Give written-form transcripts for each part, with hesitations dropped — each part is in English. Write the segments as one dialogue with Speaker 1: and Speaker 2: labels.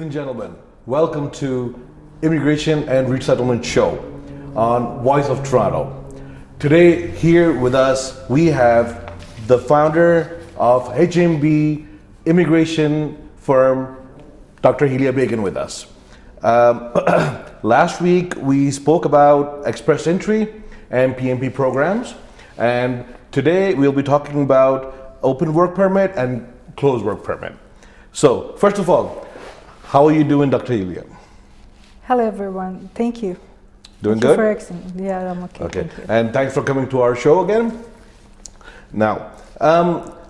Speaker 1: and gentlemen, welcome to Immigration and Resettlement Show on Voice of Toronto. Today, here with us, we have the founder of HMB immigration firm, Dr. Helia Begin, with us. Last week, we spoke about express entry and PMP programs, and today we'll be talking about open work permit and closed work permit. So, first of all, how are you doing, Dr. Helia?
Speaker 2: Hello, everyone. Thank you.
Speaker 1: Doing
Speaker 2: Thank
Speaker 1: good?
Speaker 2: you for asking. Yeah, I'm okay.
Speaker 1: Okay,
Speaker 2: Thank you.
Speaker 1: and thanks for coming to our show again. Now,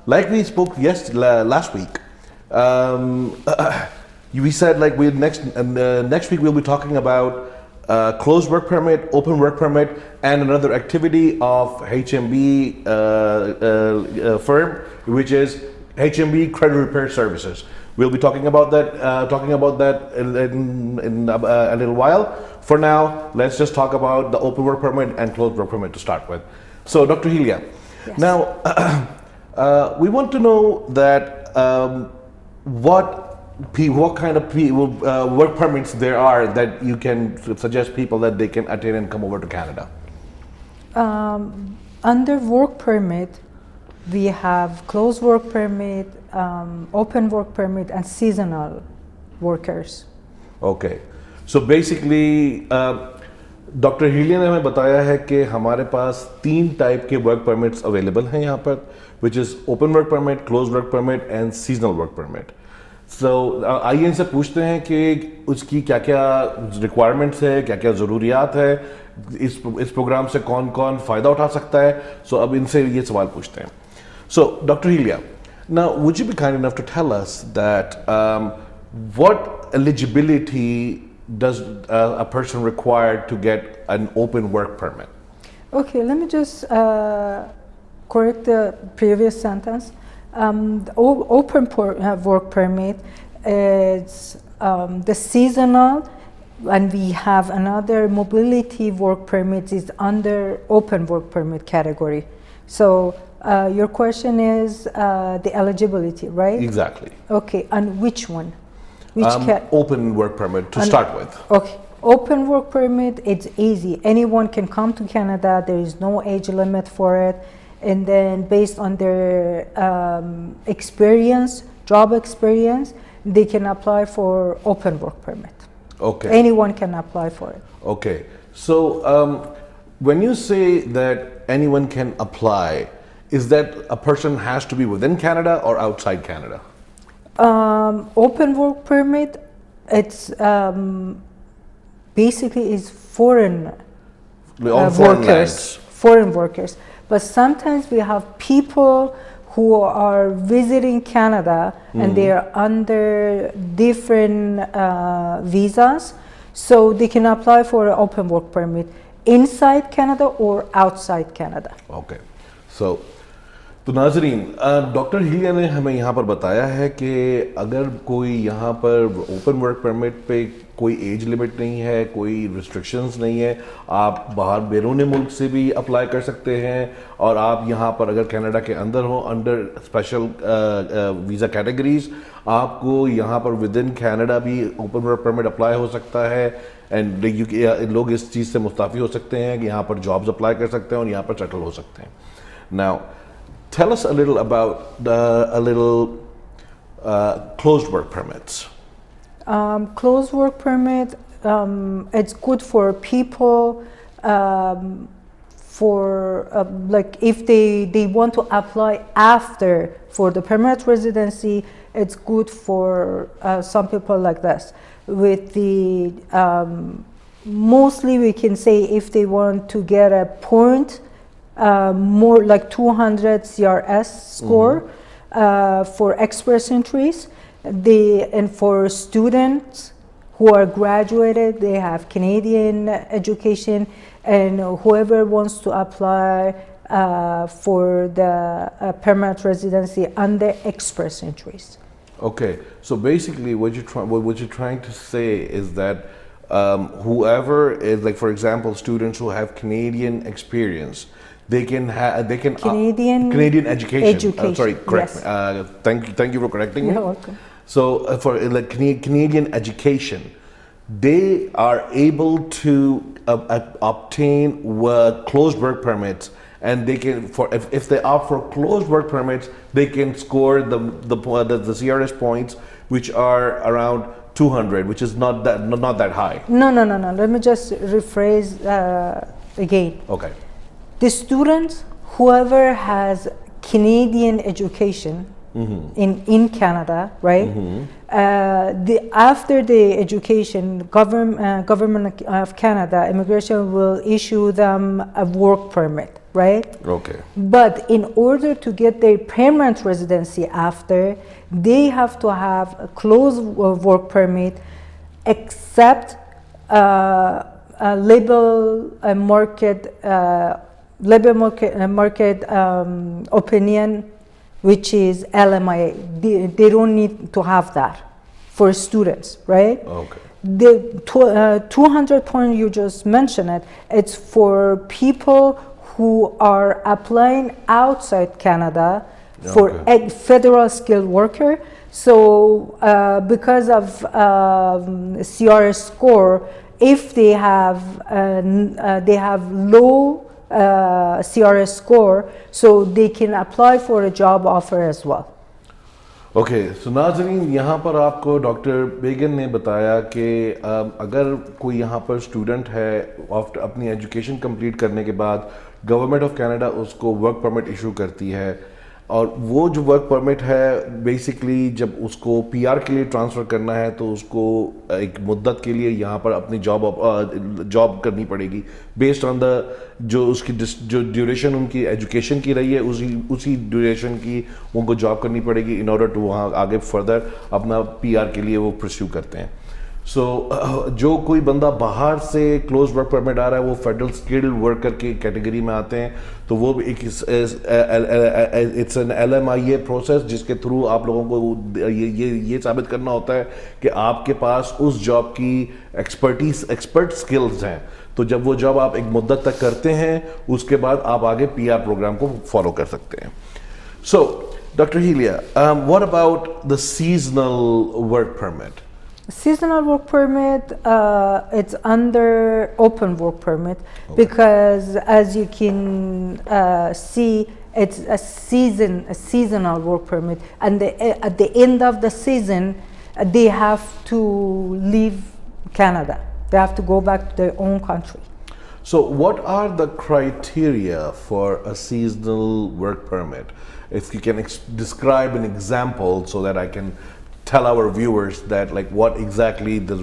Speaker 1: like we spoke last week, we said like next week we'll be talking about closed work permit, open work permit, and another activity of HMB firm, which is HMB Credit Repair Services. We'll be talking about that in a little while. For now, let's just talk about the open work permit and closed work permit to start with. So, Dr. Helia,
Speaker 2: Yes.
Speaker 1: now we want to know that what kind of work permits there are that you can suggest people that they can attain and come over to Canada.
Speaker 2: Under work permit, we have closed work permit, open work permit, and seasonal workers.
Speaker 1: Okay, so basically doctor Hilia ने हमें बताया है कि हमारे पास 3 type के work permits available हैं यहाँ पर, which is open work permit, close work permit and seasonal work permit. So आइए इनसे पूछते हैं कि उसकी क्या क्या रिक्वायरमेंट्स है, क्या क्या ज़रूरियात है, इस प्रोग्राम से कौन कौन फ़ायदा उठा सकता है. सो अब इनसे ये सवाल पूछते हैं. So doctor Hilia, now would you be kind enough to tell us that what eligibility does a person require to get an open work permit?
Speaker 2: Okay, let me just correct the previous sentence. The open work permit is the seasonal, and we have another mobility work permit is under open work permit category. So your question is the eligibility, right?
Speaker 1: Exactly.
Speaker 2: Okay, and which one?
Speaker 1: Open work permit to start with.
Speaker 2: Okay, open work permit, it's easy. Anyone can come to Canada. There is no age limit for it. And then based on their experience, job experience, they can apply for open work permit.
Speaker 1: Okay.
Speaker 2: Anyone can apply for it.
Speaker 1: Okay. So when you say that anyone can apply, is that a person has to be within Canada or outside Canada?
Speaker 2: Open work permit, it's basically is foreign workers, foreign workers. But sometimes we have people who are visiting Canada and they are under different visas, so they can apply for an open work permit inside Canada or outside Canada.
Speaker 1: Okay. So तो नाजरीन, doctor Hilia ने हमें यहाँ पर बताया है कि अगर कोई यहाँ पर ओपन वर्क परमिट पे कोई एज लिमिट नहीं है, कोई रिस्ट्रिक्शंस नहीं है, आप बाहर बैरून मुल्क से भी अप्लाई कर सकते हैं, और आप यहाँ पर अगर कनाडा के अंदर हो अंडर स्पेशल वीज़ा कैटेगरीज, आपको यहाँ पर विद इन कनाडा भी ओपन वर्क परमिट अप्लाई हो सकता है. एंड लोग इस चीज़ से मुस्ताफ़ी हो सकते हैं कि यहाँ पर जॉब्स अप्लाई कर सकते हैं और यहाँ पर सेटल हो सकते हैं. Now tell us a little about closed work permits.
Speaker 2: Closed work permit, it's good for people like if they want to apply after for the permanent residency. It's good for some people like this. With the mostly we can say if they want to get a point. More like 200 CRS score for express entries. And for students who are graduated, they have Canadian education, and whoever wants to apply for the permanent residency under express entries.
Speaker 1: Okay, so basically what you're trying to say is that whoever is, like for example, students who have Canadian experience, they can
Speaker 2: Canadian
Speaker 1: education. Sorry, correct.
Speaker 2: Yes.
Speaker 1: Thank you for correcting me.
Speaker 2: You're welcome.
Speaker 1: So for like Canadian education, they are able to obtain closed work permits, and they can if they opt for closed work permits, they can score the CRS points, which are around 200, which is not that high.
Speaker 2: No. Let me just rephrase again.
Speaker 1: Okay.
Speaker 2: The students, whoever has Canadian education in Canada, right? After the education, government of Canada, immigration will issue them a work permit, right?
Speaker 1: Okay.
Speaker 2: But in order to get their permanent residency after, they have to have a closed work permit, except labor market opinion, which is LMIA. They don't need to have that for students, right?
Speaker 1: Okay.
Speaker 2: The 200 point you just mentioned, it's for people who are applying outside Canada for a federal skilled worker. So because of CRS score, if they have low CRS score, so they can apply for a job offer as well.
Speaker 1: Okay so नाज़रीन, यहाँ पर आपको doctor बेगन ने बताया कि अगर कोई यहाँ पर स्टूडेंट है, आफ्टर अपनी एजुकेशन कंप्लीट करने के बाद गवर्नमेंट ऑफ कनाडा उसको वर्क परमिट इशू करती है, और वो जो वर्क परमिट है बेसिकली जब उसको पीआर के लिए ट्रांसफ़र करना है तो उसको एक मुद्दत के लिए यहाँ पर अपनी जॉब करनी पड़ेगी बेस्ड ऑन द जो उसकी जो ड्यूरेशन उनकी एजुकेशन की रही है, उसी ड्यूरेशन की उनको जॉब करनी पड़ेगी इन ऑर्डर टू वहाँ आगे फर्दर अपना पीआर के लिए वो परस्यू करते हैं। सो जो कोई बंदा बाहर से क्लोज वर्क परमिट आ रहा है वो फेडरल स्किल्ड वर्कर की कैटेगरी में आते हैं, तो वो भी एक इट्स एन LMIA प्रोसेस जिसके थ्रू आप लोगों को ये साबित करना होता है कि आपके पास उस जॉब की एक्सपर्ट स्किल्स हैं। तो जब वो जॉब आप एक मुद्दत तक करते हैं उसके बाद आप आगे PR प्रोग्राम को फॉलो कर सकते हैं। So doctor Hilia, what about the seasonal work permit?
Speaker 2: Seasonal work permit, it's under open work permit, because as you can see, it's a seasonal work permit, and at the end of the season, they have to leave Canada. They have to go back to their own country.
Speaker 1: So what are the criteria for a seasonal work permit? If you can describe an example so that I can tell our viewers that like what exactly the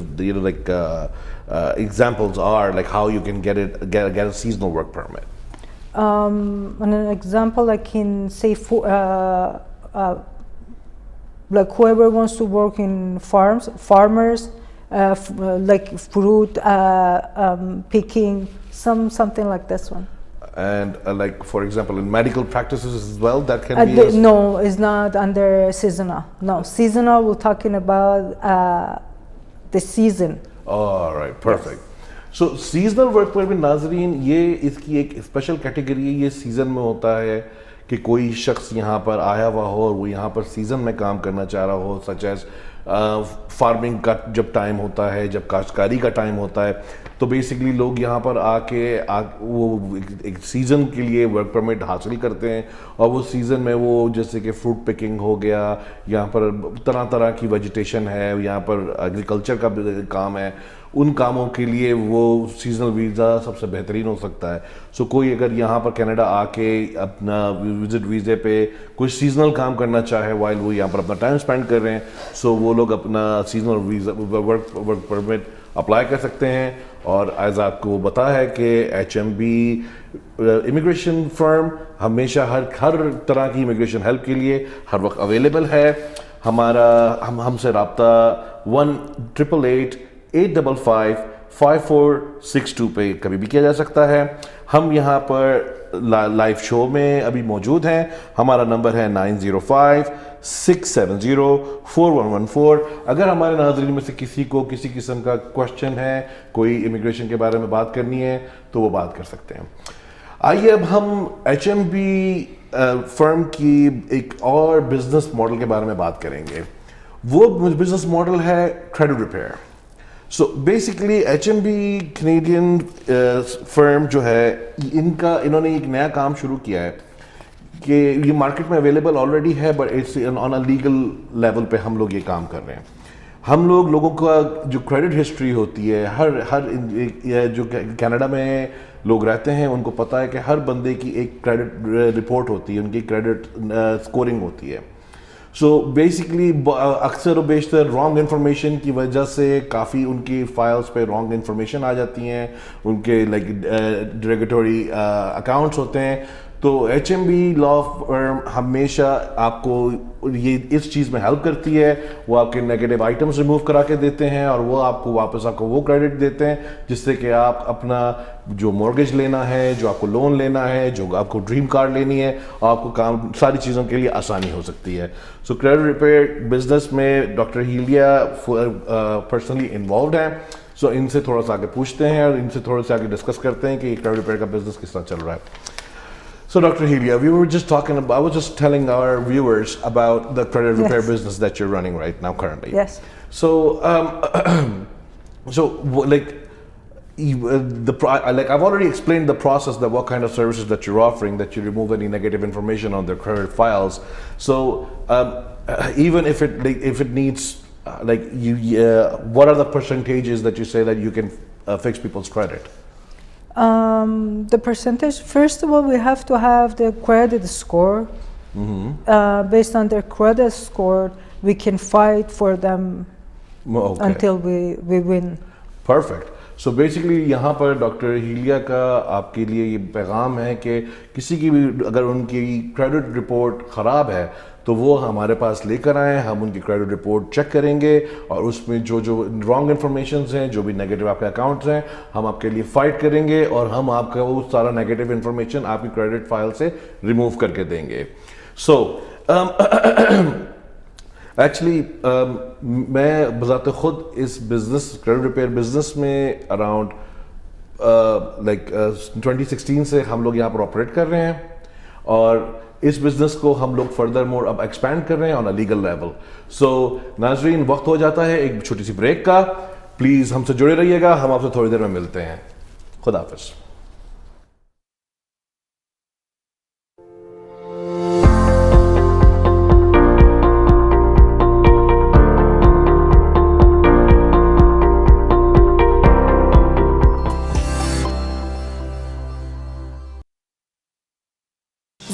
Speaker 1: examples are, like how you can get a seasonal work permit.
Speaker 2: An example I can say for like whoever wants to work in farmers, like fruit picking, something like this one.
Speaker 1: And like for example in medical practices as well, that can be
Speaker 2: no, it's not under seasonal. No, seasonal we're talking about the season.
Speaker 1: All right, perfect. So seasonal work permit नाज़रीन, ये इसकी एक special category है। ये season में होता है कि कोई शख्स यहाँ पर आया हुआ हो और वो यहाँ पर सीज़न में काम करना चाह रहा हो, सच एज फार्मिंग का जब टाइम होता है, जब काश्तकारी का टाइम होता है, तो बेसिकली लोग यहाँ पर वो एक सीज़न के लिए वर्क परमिट हासिल करते हैं, और वो सीज़न में वो जैसे कि फ्रूट पिकिंग हो गया, यहाँ पर तरह तरह की वेजिटेशन है, यहाँ पर एग्रीकल्चर का काम है, उन कामों के लिए वो सीजनल वीज़ा सबसे बेहतरीन हो सकता है। सो कोई अगर यहाँ पर कनाडा आके अपना विजिट वीज़े पे कोई सीजनल काम करना चाहे वाइल वो यहाँ पर अपना टाइम स्पेंड कर रहे हैं, सो वो लोग अपना seasonal visa work permit apply कर सकते हैं। और एज आपको पता है कि HMB इमिग्रेशन फर्म हमेशा हर तरह की इमिग्रेशन हेल्प के लिए हर वक्त अवेलेबल है। हमसे रब्ता 1-888-855-5462 पे कभी भी किया जा सकता है। हम यहाँ पर लाइव शो में अभी मौजूद हैं। हमारा नंबर है 905-670-4114। अगर हमारे नाज़रीन में से किसी को किसी किस्म का क्वेश्चन है, कोई इमिग्रेशन के बारे में बात करनी है, तो वो बात कर सकते हैं। आइए अब हम HMB फर्म की एक और बिजनेस मॉडल के बारे में बात करेंगे। वो बिजनेस मॉडल है credit repair. So basically HMB Canadian firm जो है, इन्होंने एक नया काम शुरू किया है कि ये मार्केट में अवेलेबल ऑलरेडी है, but it's on a legal level पे हम लोग ये काम कर रहे हैं। हम लोगों का जो क्रेडिट हिस्ट्री होती है, हर जो कनाडा में लोग रहते हैं उनको पता है कि हर बंदे की एक क्रेडिट रिपोर्ट होती है, उनकी क्रेडिट स्कोरिंग होती है। सो बेसिकली अक्सर और बेशतर रॉन्ग इन्फॉर्मेशन की वजह से काफ़ी उनकी फाइल्स पे रॉन्ग इन्फॉर्मेशन आ जाती हैं, उनके लाइक डिरेगेटरी अकाउंट्स होते हैं। तो HMB लॉ फर्म हमेशा आपको ये इस चीज़ में हेल्प करती है। वो आपके नेगेटिव आइटम्स रिमूव करा के देते हैं और वो आपको वापस आपको वो क्रेडिट देते हैं जिससे कि आप अपना जो मॉर्गेज लेना है, जो आपको लोन लेना है, जो आपको ड्रीम कार लेनी है, आपको काम सारी चीज़ों के लिए आसानी हो सकती है। सो क्रेडिट रिपेयर बिजनेस में डॉक्टर हीलिया पर्सनली इन्वॉल्व हैं। सो इनसे थोड़ा सा आगे पूछते हैं और इनसे थोड़ा सा आगे डिस्कस करते हैं कि क्रेडिट रिपेयर का बिजनेस किस तरह चल रहा है। So, Dr. Helia, we were just talking about, I was just telling our viewers about the credit repair
Speaker 2: Yes.
Speaker 1: business that you're running right now currently.
Speaker 2: Yes.
Speaker 1: So, like, I've already explained the process, that what kind of services that you're offering, that you remove any negative information on their credit files. So, even if it needs, what are the percentages that you say that you can fix people's credit?
Speaker 2: The percentage, first of all, we have to have the credit score. Based on their credit score, we can fight for them until we win.
Speaker 1: Perfect. So basically यहाँ पर doctor हीलिया का आपके लिए ये पैगाम है कि किसी की भी अगर उनकी क्रेडिट रिपोर्ट ख़राब है तो वो हमारे पास लेकर आएँ, हम उनकी क्रेडिट रिपोर्ट चेक करेंगे और उसमें जो रॉन्ग इन्फॉर्मेशन हैं, जो भी नेगेटिव आपके अकाउंट्स हैं, हम आपके लिए फ़ाइट करेंगे और हम आपका वो सारा नेगेटिव इन्फॉर्मेशन आपकी क्रेडिट फाइल से रिमूव करके देंगे। सो एक्चुअली मैं बज़ाते ख़ुद इस बिज़नेस क्रेडिट रिपेयर बिज़नेस में अराउंड 2016 से हम लोग यहाँ पर ऑपरेट कर रहे हैं और इस बिज़नेस को हम लोग फर्दर मोर अब एक्सपैंड कर रहे हैं ऑन अ लीगल लेवल। सो नाज़रीन, वक्त हो जाता है एक छोटी सी ब्रेक का। प्लीज़ हमसे जुड़े रहिएगा, हम आपसे थोड़ी देर में मिलते हैं। खुदा हाफ़िज़।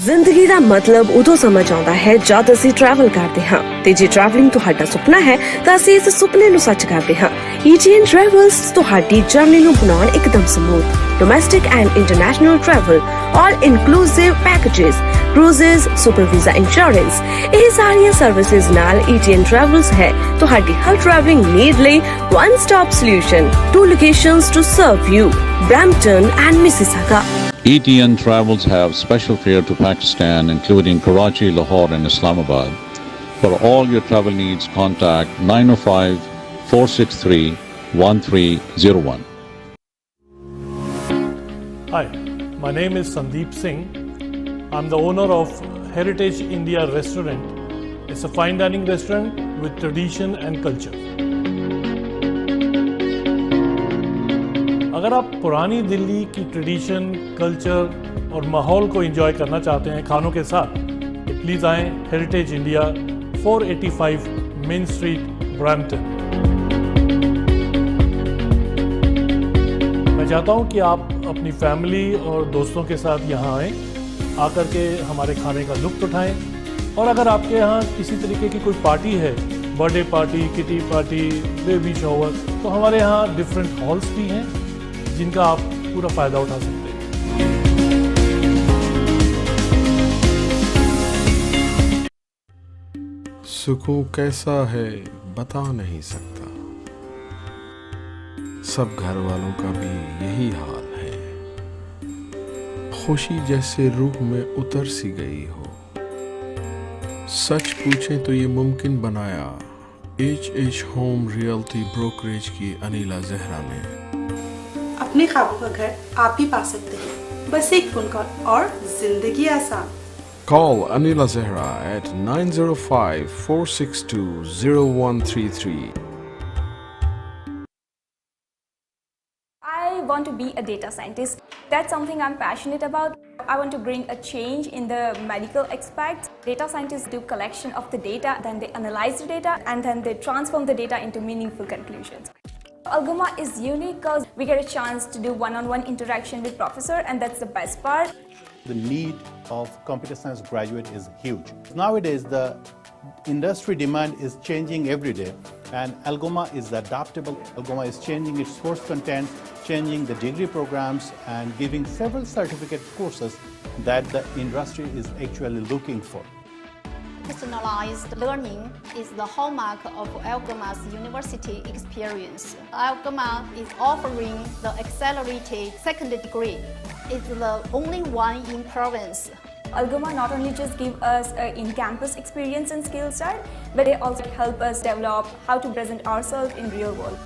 Speaker 3: जिंदगी ਦਾ ਮਤਲਬ ਉਦੋਂ ਸਮਝ ਆਉਂਦਾ ਹੈ ਜਦ ਅਸੀਂ ਟਰੈਵਲ ਕਰਦੇ ਹਾਂ ਤੇ ਜੇ ਟਰੈਵਲਿੰਗ ਤੁਹਾਡਾ ਸੁਪਨਾ ਹੈ ਤਾਂ ਅਸੀਂ ਇਸ ਸੁਪਨੇ ਨੂੰ ਸੱਚ ਕਰਦੇ ਹਾਂ। ETN ਟਰੈਵਲਸ ਤੁਹਾਡੀ ਜਰਨੀ ਨੂੰ ਬਣਾਉਣ ਇੱਕਦਮ smooth domestic and international travel all inclusive packages cruises super visa insurance ਇਹ ਸਾਰੀਆਂ ਸਰਵਿਸਿਜ਼ ਨਾਲ ETN ਟਰੈਵਲਸ ਹੈ ਤੁਹਾਡੀ ਹਰ ਟਰੈਵਲਿੰਗ ਨੀਡ ਲਈ one stop solution, 2 locations to serve you, Brampton and Mississauga.
Speaker 4: ETN Travels have special fare to Pakistan, including Karachi, Lahore and Islamabad. For all your travel needs, contact 905-463-1301.
Speaker 5: Hi, my name is Sandeep Singh. I'm the owner of Heritage India Restaurant. It's a fine dining restaurant with tradition and culture. अगर आप पुरानी दिल्ली की tradition, culture और माहौल को enjoy करना चाहते हैं खानों के साथ, तो प्लीज़ आएँ heritage India 485 main street, Brampton. मैं चाहता हूँ कि आप अपनी फैमिली और दोस्तों के साथ यहाँ आएँ, आकर के हमारे खाने का लुत्फ़ उठाएँ। और अगर आपके यहाँ किसी तरीके की कोई पार्टी है, birthday party, kitty party, baby shower, तो हमारे यहाँ डिफरेंट हॉल्स भी हैं जिनका आप पूरा फ़ायदा उठा सकते हैं।
Speaker 6: सुकून कैसा है बता नहीं सकता, सब घर वालों का भी यही हाल है। खुशी जैसे रूह में उतर सी गई हो। सच पूछे तो ये मुमकिन बनाया HH होम रियल्टी ब्रोकरेज की अनिला जहरा ने।
Speaker 7: अपने ख्वाबों का घर आप भी पा सकते हैं, बस एक फोन कॉल और जिंदगी आसान।
Speaker 6: Call Anila Zehra at 905-462-0133.
Speaker 7: I want to be a data scientist. That's something I'm passionate about. I want to bring a change in the medical aspect. Data scientists do collection of the data, then they analyze the data, and then they transform the data into meaningful conclusions. Algoma is unique because we get a chance to do one-on-one interaction with professor, and that's the best part.
Speaker 8: The need of computer science graduate is huge. Nowadays, the industry demand is changing every day, and Algoma is adaptable. Algoma is changing its course content, changing the degree programs, and giving several certificate courses that the industry is actually looking for.
Speaker 9: Personalized learning is the hallmark of Algoma's university experience. Algoma is offering the accelerated second degree. It's the only one in province.
Speaker 7: Algoma not only just give us an in-campus experience and skill set, but they also help us develop how to present ourselves in real world.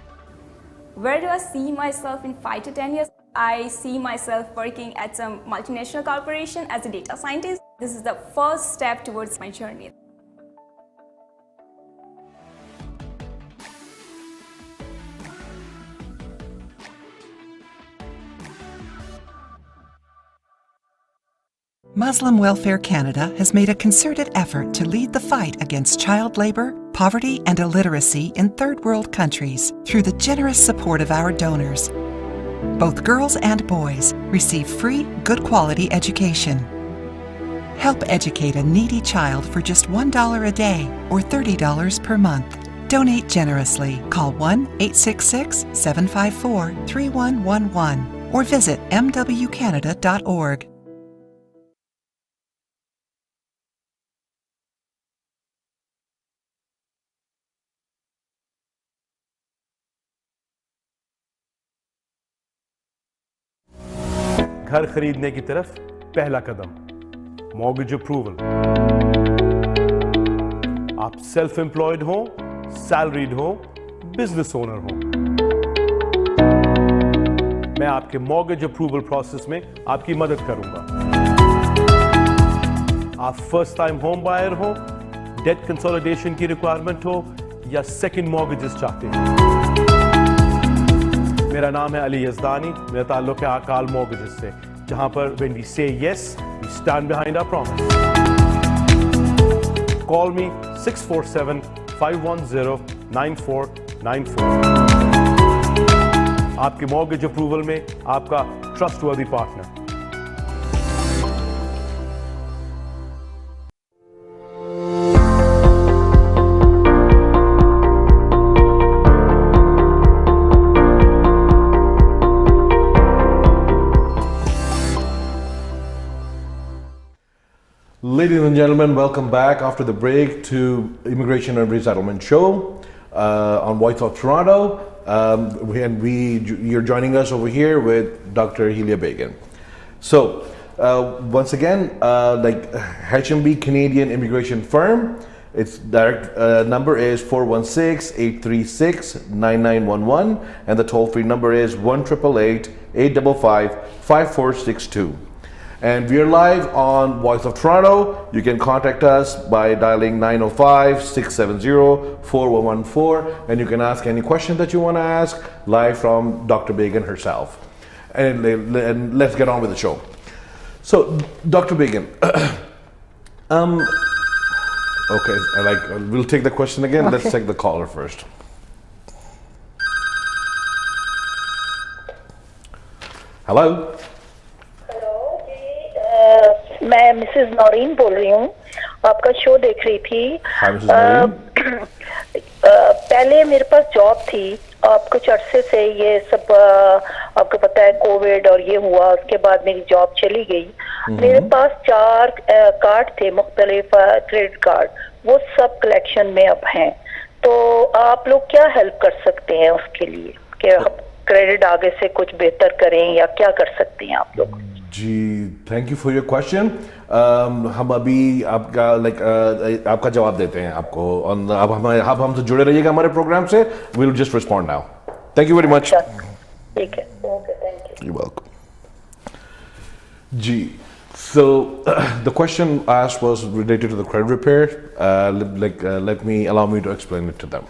Speaker 7: Where do I see myself in 5 to 10 years? I see myself working at some multinational corporation as a data scientist. This is the first step towards my journey.
Speaker 10: Muslim Welfare Canada has made a concerted effort to lead the fight against child labour, poverty and illiteracy in third world countries through the generous support of our donors. Both girls and boys receive free, good quality education. Help educate a needy child for just $1 a day or $30 per month. Donate generously. Call 1-866-754-3111 or visit mwcanada.org.
Speaker 11: घर खरीदने की तरफ पहला कदम, mortgage approval. आप self employed हो, salaried हो, business owner हो, मैं आपके मॉर्गेज अप्रूवल प्रोसेस में आपकी मदद करूंगा। आप फर्स्ट टाइम होम बायर हो, डेट कंसोलिडेशन की रिक्वायरमेंट हो या सेकंड मॉर्गेजेस चाहते हैं। मेरा नाम है अली यज़दानी, मेरा ताल्लुक है आकाल मॉर्गेजेस से, जहां पर when we say yes, we stand behind our promise. Call me 647-510-9494. आपके मॉर्गेज अप्रूवल में आपका trustworthy partner.
Speaker 1: Ladies and gentlemen, welcome back after the break to Immigration and Resettlement Show on Voice of Toronto. You're joining us over here with Dr. Helia Begin. So, once again, like HMB Canadian Immigration Firm, its direct number is 416-836-9911, and the toll-free number is 1-888-855-5462. And we are live on Voice of Toronto. You can contact us by dialing 905-670-4114, and you can ask any question that you want to ask live from Dr. Begin herself. And let's get on with the show. So, Dr. Begin, okay, we'll take the question again. Okay. Let's take the caller first. Hello.
Speaker 12: मैं Mrs Naureen बोल रही हूँ, आपका show देख रही थी। पहले मेरे पास जॉब थी, आप कुछ अरसे से ये सब आपको पता है कोविड और ये हुआ, उसके बाद मेरी जॉब चली गई। मेरे पास 4 कार्ड थे, मुख्तलिफ क्रेडिट कार्ड, वो सब कलेक्शन में अब हैं। तो आप लोग क्या हेल्प कर सकते हैं उसके लिए कि क्रेडिट आगे से कुछ बेहतर करें, या क्या कर सकते हैं आप लोग?
Speaker 1: जी, thank you for your question. हम अभी आपका जवाब देते हैं आपको। अब हमसे जुड़े रहिएगा हमारे प्रोग्राम से। Will just respond now. Thank you very much.
Speaker 12: ठीक है, okay, thank you.
Speaker 1: You welcome. जी, So the question asked was related to the credit repair. Allow me to explain it to them.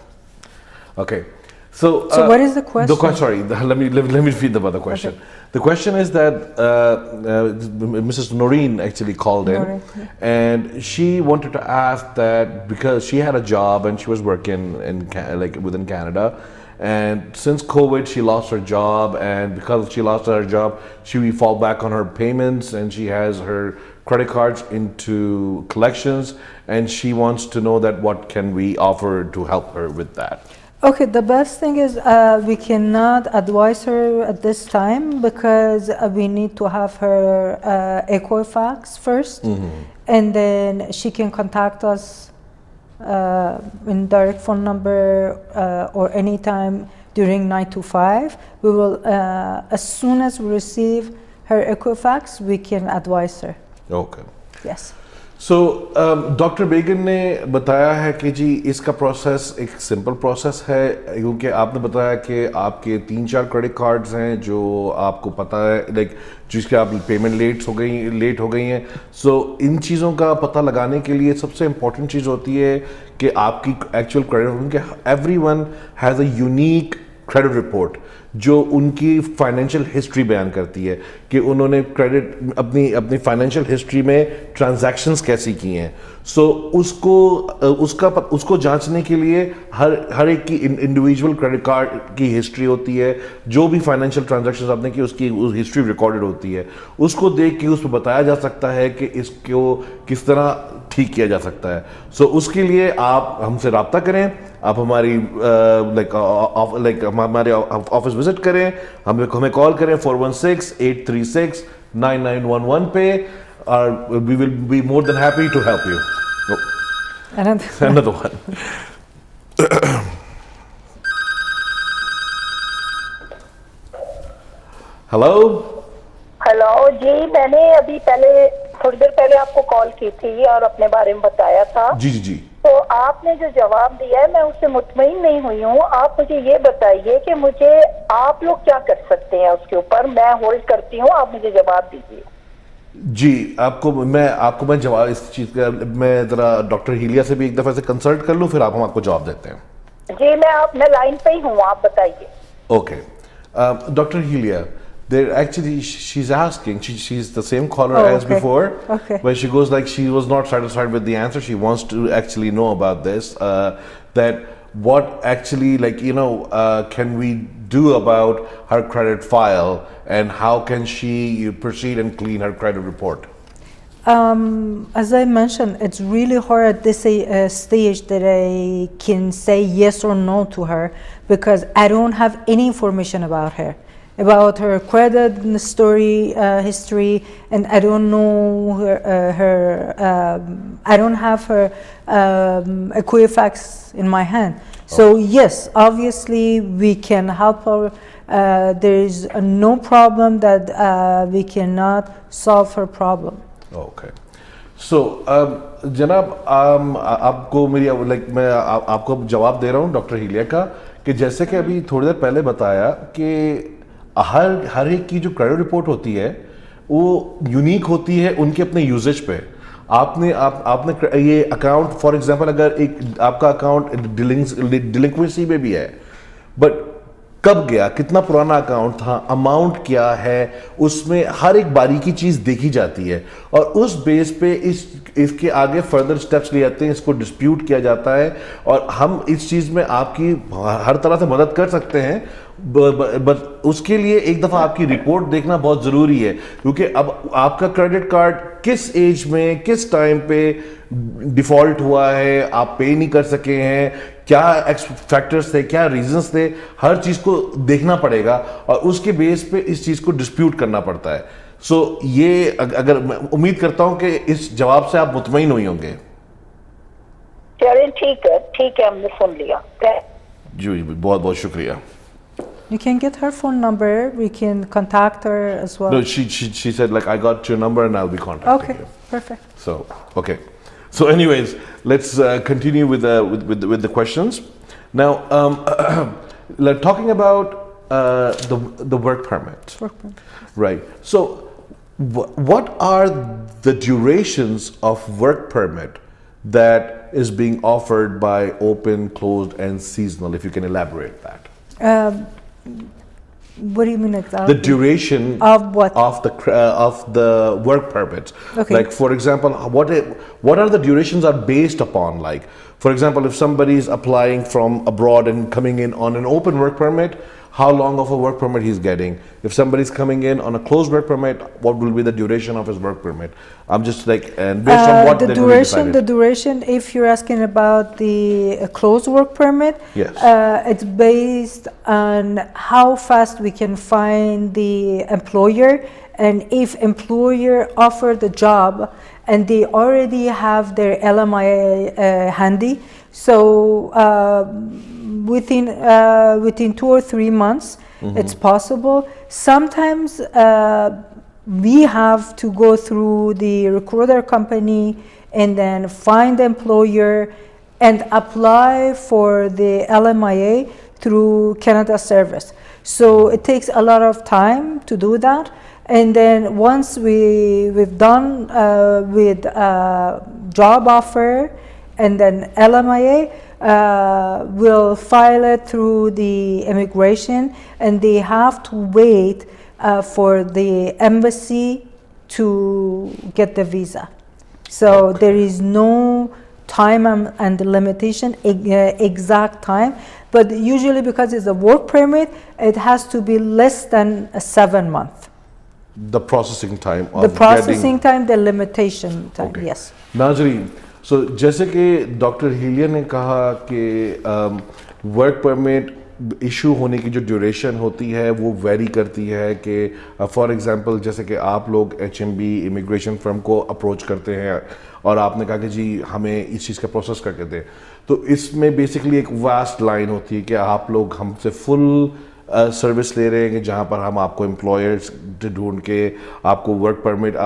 Speaker 1: Okay. So
Speaker 2: what is the question?
Speaker 1: Sorry, let me repeat the other question.
Speaker 2: Okay.
Speaker 1: The question is that Mrs. Noreen actually called in, and she wanted to ask that because she had a job and she was working within Canada, and since COVID she lost her job, and because she lost her job, she will fall back on her payments, and she has her credit cards into collections, and she wants to know that what can we offer to help her with that.
Speaker 2: Okay, the best thing is we cannot advise her at this time because we need to have her Equifax first, and then she can contact us in direct phone number or anytime during 9 to 5. We will, as soon as we receive her Equifax, we can advise her.
Speaker 1: Okay.
Speaker 2: Yes.
Speaker 1: So doctor बेगन ने बताया है कि जी इसका process एक simple process है, क्योंकि आपने बताया कि आपके 3-4 क्रेडिट कार्ड्स हैं जो आपको पता है जिसके आप पेमेंट लेट हो गई हैं. सो इन चीज़ों का पता लगाने के लिए सबसे इम्पॉर्टेंट चीज़ होती है कि आपकी actual credit, everyone has a unique credit report जो उनकी फाइनेंशियल हिस्ट्री बयान करती है कि उन्होंने क्रेडिट अपनी फाइनेंशियल हिस्ट्री में ट्रांजैक्शंस कैसी की हैं. सो उसको जांचने के लिए हर एक की इंडिविजुअल क्रेडिट कार्ड की हिस्ट्री होती है, जो भी फाइनेंशियल ट्रांजैक्शंस आपने की उसकी हिस्ट्री रिकॉर्डेड होती है. उसको देख के उसमें बताया जा सकता है कि इसको किस तरह ठीक किया जा सकता है. सो उसके लिए आप हमसे रब्ता करें, आप हमारी हमारे ऑफिस विजिट करें, हमें कॉल करें 416-836-9911 पे, और we will be more than happy to help you. Another one. Hello
Speaker 12: जी, मैंने अभी थोड़ी देर पहले आपको कॉल की थी और अपने बारे में बताया था.
Speaker 1: जी.
Speaker 12: तो आपने जो जवाब दिया है मैं उससे मुतमईन नहीं हुई हूँ. आप मुझे ये बताइए कि मुझे आप लोग क्या कर सकते हैं उसके ऊपर. मैं होल्ड करती हूँ, आप मुझे जवाब दीजिए.
Speaker 1: जी, मैं जवाब इस चीज का मैं जरा डॉक्टर हीलिया से भी एक दफा से कंसल्ट कर लूँ, फिर हम आपको जवाब देते हैं.
Speaker 12: जी, मैं लाइन पे ही हूँ, आप बताइए.
Speaker 1: Okay, doctor Hilia, she's asking, she's the same caller as before, but she goes like she was not satisfied with the answer. She wants to actually know about this, that what actually can we do about her credit file, and how can she proceed and clean her credit report?
Speaker 2: As I mentioned, it's really hard at this stage that I can say yes or no to her because I don't have any information about her credit history, and I don't know I don't have her Equifax in my hand. So yes, obviously we can help her. There is no problem that we cannot solve her problem.
Speaker 1: Okay. So जनाब, आपको मेरी मैं आपको जवाब दे रहा हूँ doctor हीलिया का, कि जैसे कि अभी थोड़ी देर पहले बताया कि हर एक की जो क्रेडिट रिपोर्ट होती है वो यूनिक होती है उनके अपने यूजेज पे. आपने ये अकाउंट, फॉर एग्जांपल, अगर एक आपका अकाउंट डिलिंक्वेंसी में भी है, बट कब गया, कितना पुराना अकाउंट था, अमाउंट क्या है, उसमें हर एक बारीकी चीज देखी जाती है, और उस बेस पे इसके आगे फर्दर स्टेप्स लिए जाते हैं, इसको डिस्प्यूट किया जाता है, और हम इस चीज में आपकी हर तरह से मदद कर सकते हैं. बट उसके लिए एक दफा आपकी रिपोर्ट देखना बहुत जरूरी है, क्योंकि अब आपका क्रेडिट कार्ड किस एज में किस टाइम पे डिफॉल्ट हुआ है, आप पे नहीं कर सके हैं, क्या फैक्टर्स थे, क्या रीजंस थे, हर चीज को देखना पड़ेगा, और उसके बेस पे इस चीज को डिस्प्यूट करना पड़ता है. सो ये अगर मैं उम्मीद करता हूं कि इस जवाब से आप मुतमईन हुई होंगे.
Speaker 12: चलिए ठीक है, हमने सुन लिया.
Speaker 1: जी, बहुत बहुत शुक्रिया.
Speaker 2: You can get her phone number. We can contact her as well.
Speaker 1: No, she said I got your number and I'll be contacting you.
Speaker 2: Okay, perfect.
Speaker 1: So okay, so anyways, let's continue with the questions. Now, talking about the work permit.
Speaker 2: Work permit.
Speaker 1: Right. So what are the durations of work permit that is being offered by open, closed, and seasonal? If you can elaborate that.
Speaker 2: What do you mean exactly?
Speaker 1: The duration
Speaker 2: of what?
Speaker 1: Of the work permits.
Speaker 2: Okay.
Speaker 1: Like, for example, what are the durations are based upon? Like, for example, if somebody is applying from abroad and coming in on an open work permit, how long of a work permit he's getting? If somebody's coming in on a closed work permit, what will be the duration of his work permit? I'm just like, and based on what
Speaker 2: the
Speaker 1: that will be decided.
Speaker 2: The duration, if you're asking about the closed work permit,
Speaker 1: yes,
Speaker 2: it's based on how fast we can find the employer, and if employer offer the job and they already have their LMIA handy, so within 2 or 3 months, it's possible. Sometimes we have to go through the recruiter company and then find the employer and apply for the LMIA through Canada Service. So it takes a lot of time to do that. And then once we've done with job offer and then LMIA, will file it through the immigration, and they have to wait for the embassy to get the visa. So there is no time and limitation, exact time, but usually because it's a work permit, it has to be less than 7 months.
Speaker 1: The processing time.
Speaker 2: The processing time, the limitation time,
Speaker 1: okay.
Speaker 2: Yes.
Speaker 1: नाज़रीन, so जैसे कि doctor हीलिया ने कहा कि work permit issue होने की जो duration होती है वो वेरी करती है कि फॉर एग्जांपल जैसे कि आप लोग HMB इमिग्रेशन फर्म को अप्रोच करते हैं और आपने कहा कि जी हमें इस चीज़ का प्रोसेस करके दें, तो इसमें बेसिकली एक वास्ट लाइन होती है कि आप लोग हमसे फुल सर्विस ले रहे हैं कि जहाँ पर हम आपको एम्प्लॉयर्स ढूंढ के आपको वर्क परमिट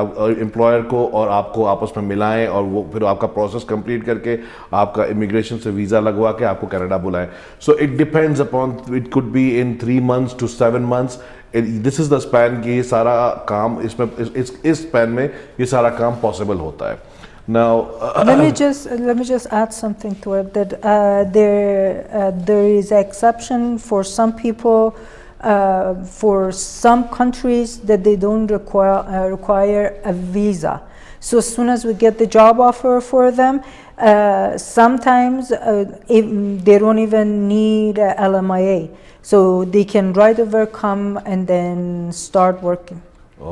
Speaker 1: एम्प्लॉयर को और आपको आपस में मिलाएं और वो फिर आपका प्रोसेस कंप्लीट करके आपका इमिग्रेशन से वीज़ा लगवा के आपको कनाडा बुलाएं. So it depends upon, it could be in 3 months to 7 months. This is the span कि ये सारा काम इसमें इस स्पैन में ये सारा काम पॉसिबल होता है. Now,
Speaker 2: let me just add something to it, that there is exception for some people, for some countries that they don't require a visa. So as soon as we get the job offer for them, sometimes they don't even need a LMIA, so they can right over come and then start working.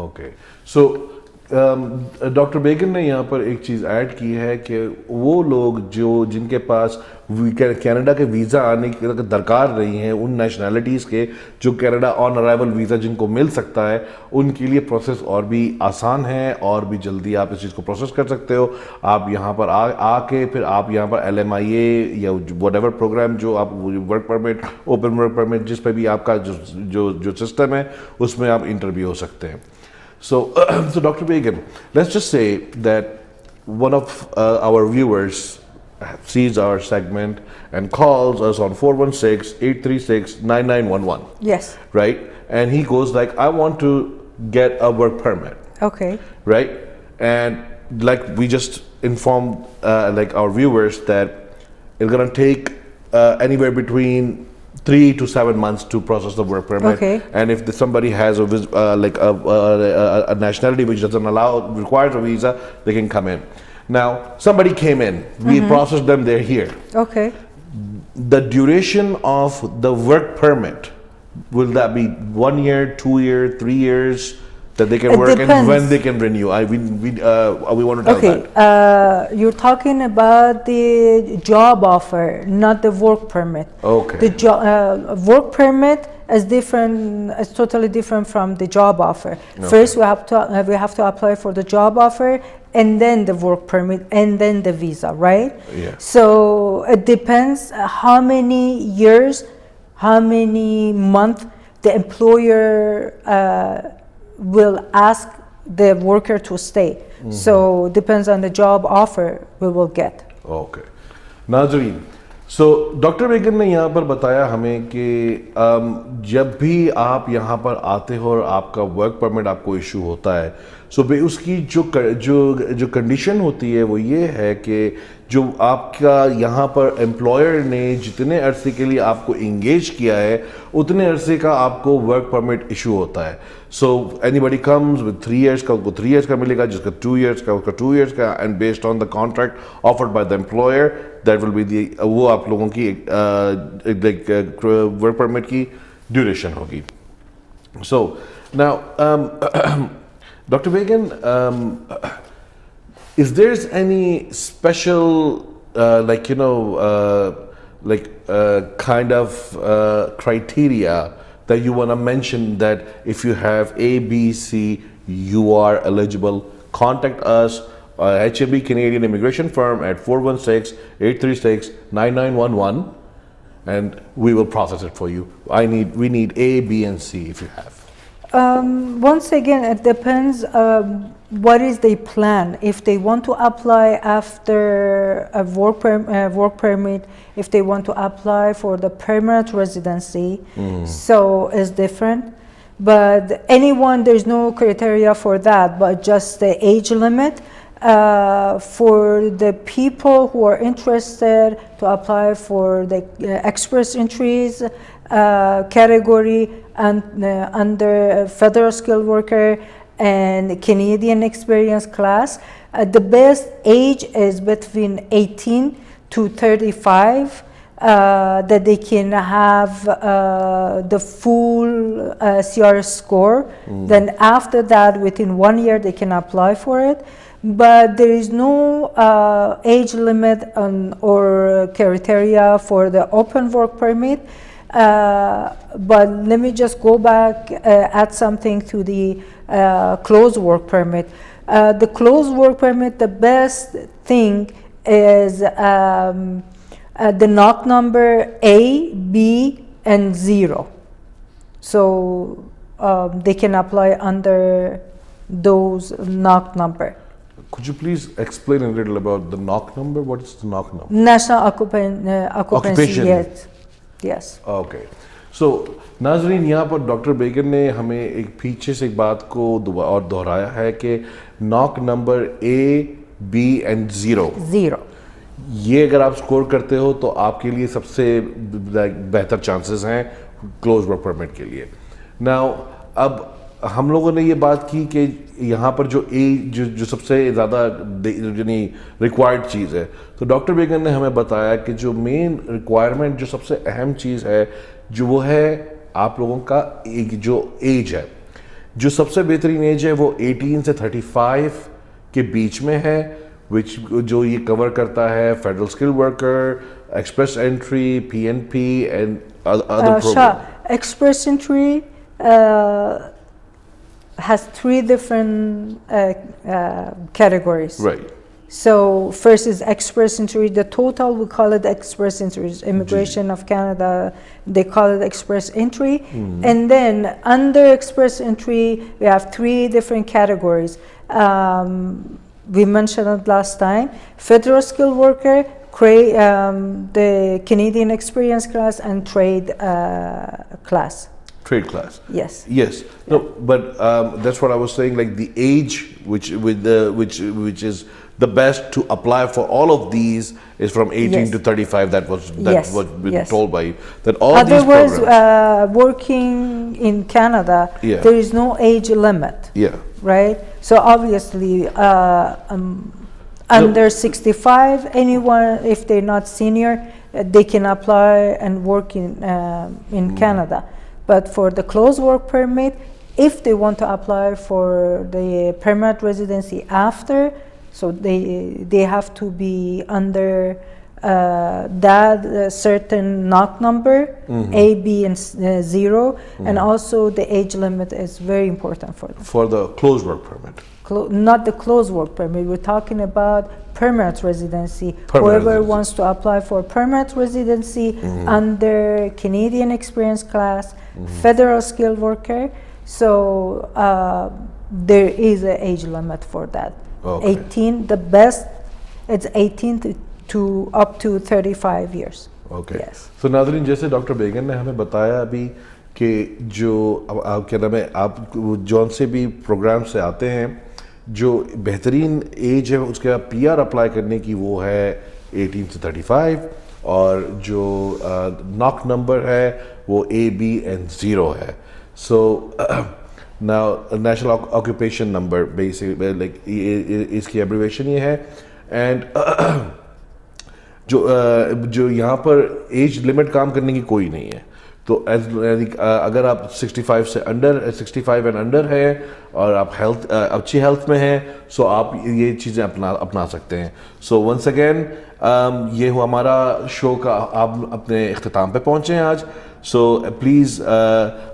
Speaker 1: Okay, so doctor बेगन ने यहाँ पर एक चीज़ add की है कि वो लोग जिनके पास कनाडा के वीज़ा आने की दरकार नहीं है, उन नेशनैलिटीज़ के जो कनाडा ऑन अराइवल वीज़ा जिनको मिल सकता है, उनके लिए प्रोसेस और भी आसान है और भी जल्दी आप इस चीज़ को प्रोसेस कर सकते हो. आप यहाँ पर आके फिर आप यहाँ पर LMIA या व्हाटएवर प्रोग्राम जो आप work permit, open work permit, जिस पर भी आपका जो सिस्टम है उसमें आप इंटरव्यू हो सकते हैं. So, Dr. Begum, let's just say that one of our viewers sees our segment and calls us on 416-836-9911.
Speaker 2: Yes.
Speaker 1: Right? And he goes like, I want to get a work permit.
Speaker 2: Okay.
Speaker 1: Right? And like we just informed like our viewers that it's going to take anywhere between 3 to 7 months to process the work permit.
Speaker 2: Okay.
Speaker 1: And if somebody has a nationality which doesn't requires a visa, they can come in. Now, somebody came in, we processed them, they're here.
Speaker 2: Okay.
Speaker 1: The duration of the work permit, will that be 1 year, 2 years, 3 years that they can work,
Speaker 2: depends.
Speaker 1: and when they can renew? We want to tell
Speaker 2: that. You're talking about the job offer, not the work permit.
Speaker 1: Okay.
Speaker 2: The work permit is different. It's totally different from the job offer. Okay. First, we have to apply for the job offer, and then the work permit, and then the visa, right?
Speaker 1: Yeah.
Speaker 2: So it depends how many years, how many months the employer will ask the worker to stay. So depends on the job offer we will get.
Speaker 1: Okay. नाज़रीन, so doctor बेगन ने यहाँ पर बताया हमें कि जब भी आप यहाँ पर आते हो और आपका वर्क परमिट आपको इशू होता है, सो उसकी जो कंडीशन होती है वो ये है कि जो आपका यहाँ पर एम्प्लॉयर ने जितने अरसे के लिए आपको इंगेज किया है उतने अरसे का आपको वर्क परमिट इशू होता है. So anybody comes with 3 years का, उनको 3 years का मिलेगा, जिसका 2 years का उसका 2 years का, and based on the contract offered by the employer that will be the, वो आप लोगों की वर्क परमिट की ड्यूरेशन होगी. So now, Dr. Begin, is there any special, kind of criteria that you want to mention that if you have A, B, C, you are eligible? Contact us, HMB Canadian Immigration Firm at 416-836-9911. And we will process it for you. We need A, B, and C if you have.
Speaker 2: Once again, it depends what is the plan. If they want to apply after a work permit, if they want to apply for the permanent residency, so it's different. But anyone, there's no criteria for that, but just the age limit. For the people who are interested to apply for the express entries category and under federal skilled worker and Canadian experience class, the best age is between 18 to 35. That they can have the full CRS score. Then after that, within 1 year, they can apply for it. But there is no age limit or criteria for the open work permit. But let me just go back, add something to the closed work permit. The closed work permit, the best thing is the NOC number A, B, and 0. So they can apply under those NOC number.
Speaker 1: Could you please explain a little about the NOC number? What is the NOC number?
Speaker 2: National Occupancy. Yes.
Speaker 1: Okay. So नाजरीन, यहाँ पर doctor बेगन ने हमें एक पीछे से एक बात को और दोहराया है कि NOC number A, B and 0. ये अगर आप स्कोर करते हो तो आपके लिए सबसे बेहतर चांसेस हैं क्लोज वर्क परमिट के लिए. नाउ अब हम लोगों ने ये बात की कि यहाँ पर जो सबसे ज़्यादा रिक्वायर्ड चीज़ है, तो डॉक्टर बेगन ने हमें बताया कि जो मेन रिक्वायरमेंट, जो सबसे अहम चीज़ है, जो वो है आप लोगों का जो एज है, जो सबसे बेहतरीन एज है वो 18 से 35 के बीच में है, जो ये कवर करता है federal skill worker, express entry, PNP and other program.
Speaker 2: Express entry has 3 different categories.
Speaker 1: Right.
Speaker 2: So first is express entry. The total, we call it express entries. Immigration of Canada, they call it express entry. And then under express entry, we have 3 different categories. We mentioned it last time: federal skilled worker, the Canadian experience class, and trade class.
Speaker 1: Trade class.
Speaker 2: Yes.
Speaker 1: Yes. No, but that's what I was saying. Like the age, which is the best to apply for all of these is from 18 to 35. That was been told by you. That all
Speaker 2: otherwise,
Speaker 1: these programs,
Speaker 2: working in Canada, there is no age limit.
Speaker 1: Yeah.
Speaker 2: Right. So obviously, under 65, anyone, if they're not senior, they can apply and work in Canada. But for the closed work permit, if they want to apply for the permanent residency after, so they have to be under that certain NOC number, A, B, and 0, and also the age limit is very important for them.
Speaker 1: For the closed work permit.
Speaker 2: Not the closed work permit. We're talking about permanent residency. Whoever wants to apply for permanent residency under Canadian experience class, federal skilled worker. So there is an age limit for that.
Speaker 1: Okay.
Speaker 2: 18, the best, it's 18 to up to 35 years.
Speaker 1: Okay.
Speaker 2: Yes.
Speaker 1: So नाज़रीन, जैसे doctor बेगन ने हमें बताया अभी कि जो आप क्या नाम है, आप जौन से भी प्रोग्राम से आते हैं जो बेहतरीन एज है उसका PR अप्लाई करने की वो है 18 से 35, और जो नॉक नंबर है वो ABN0 है. So now national occupation number basically like इसकी एब्रीवेशन ये है. एंड जो यहाँ पर एज लिमिट काम करने की कोई नहीं है. तो अगर आप 65 एंड अंडर है और आप अच्छी हेल्थ में हैं, सो आप ये चीज़ें अपना सकते हैं. सो वंस अगेन ये हुआ हमारा शो का, आप अपने इख्तिताम पे पहुँचे हैं आज. सो प्लीज़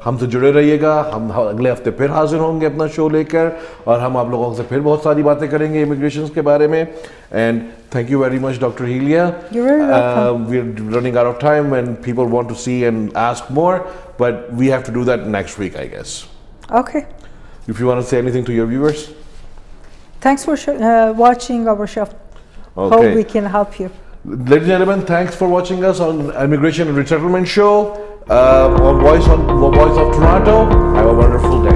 Speaker 1: हमसे जुड़े रहिएगा. हम अगले हफ्ते फिर हाजिर होंगे अपना शो लेकर, और हम आप लोगों से फिर बहुत सारी बातें करेंगे इमिग्रेशन के बारे में. And thank you very much, Dr. Helia.
Speaker 2: You're very welcome.
Speaker 1: We're running out of time and people want to see and ask more, but we have to do that next week, I guess.
Speaker 2: Okay.
Speaker 1: If you want to say anything to your viewers.
Speaker 2: Thanks for watching our show.
Speaker 1: Okay.
Speaker 2: Hope we can help you.
Speaker 1: Ladies and gentlemen, thanks for watching us on Immigration and Resettlement Show on Voice of Toronto. Have a wonderful day.